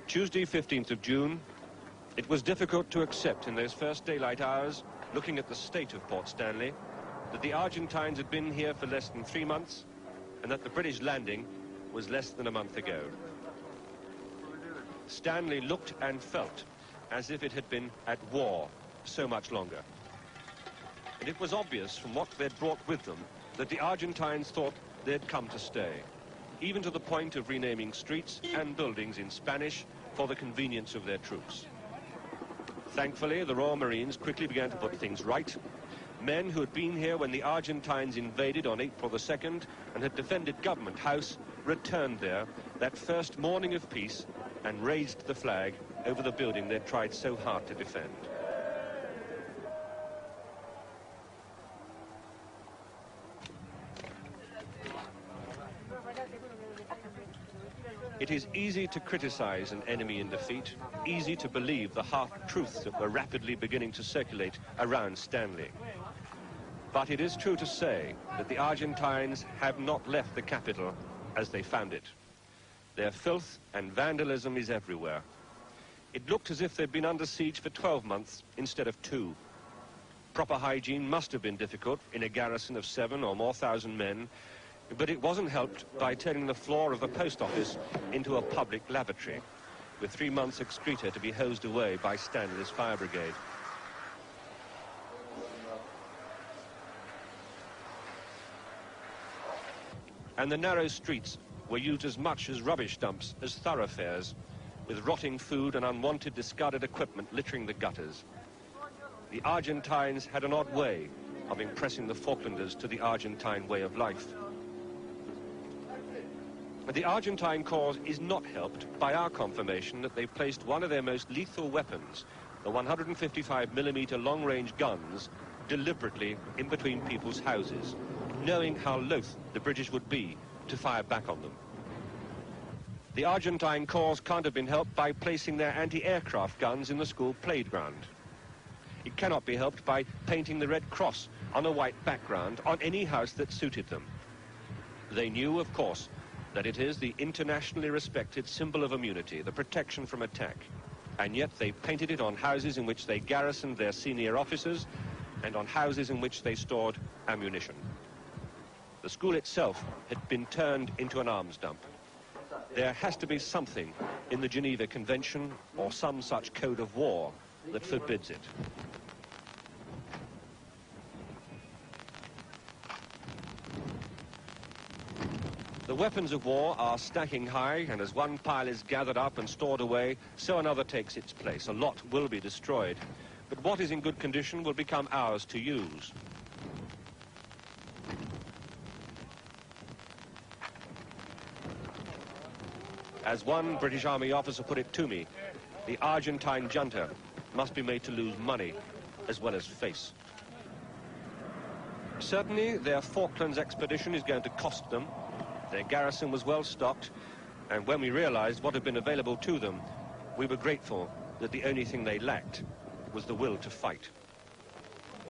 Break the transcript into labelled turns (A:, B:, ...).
A: Tuesday, 15th of June. It was difficult to accept in those first daylight hours, looking at the state of Port Stanley, that the Argentines had been here for less than 3 months and that the British landing was less than a month ago. Stanley looked and felt as if it had been at war so much longer. And it was obvious from what they'd brought with them that the Argentines thought they'd come to stay, even to the point of renaming streets and buildings in Spanish for the convenience of their troops. Thankfully, the Royal Marines quickly began to put things right. Men who had been here when the Argentines invaded on April the 2nd and had defended Government House returned there that first morning of peace and raised the flag over the building they'd tried so hard to defend. It is easy to criticize an enemy in defeat, easy to believe the half-truths that were rapidly beginning to circulate around Stanley. But it is true to say that the Argentines have not left the capital as they found it. Their filth and vandalism is everywhere. It looked as if they'd been under siege for 12 months instead of 2. Proper hygiene must have been difficult in a garrison of 7 or more thousand men, but it wasn't helped by turning the floor of the post office into a public lavatory, with 3 months' excreta to be hosed away by Stanley's fire brigade. And the narrow streets were used as much as rubbish dumps as thoroughfares, with rotting food and unwanted discarded equipment littering the gutters. The Argentines had an odd way of impressing the Falklanders to the Argentine way of life. But the Argentine cause is not helped by our confirmation that they've placed one of their most lethal weapons, the 155mm long-range guns, deliberately in between people's houses, knowing how loath the British would be to fire back on them. The Argentine cause can't have been helped by placing their anti-aircraft guns in the school playground. It cannot be helped by painting the Red Cross on a white background on any house that suited them. They knew, of course, that it is the internationally respected symbol of immunity, the protection from attack. And yet they painted it on houses in which they garrisoned their senior officers and on houses in which they stored ammunition. The school itself had been turned into an arms dump. There has to be something in the Geneva Convention or some such code of war that forbids it. The weapons of war are stacking high, and as one pile is gathered up and stored away, so another takes its place. A lot will be destroyed, but what is in good condition will become ours to use. As one British Army officer put it to me, the Argentine junta must be made to lose money as well as face. Certainly, their Falklands expedition is going to cost them. Their garrison was well stocked, and when we realized what had been available to them, we were grateful that the only thing they lacked was the will to fight.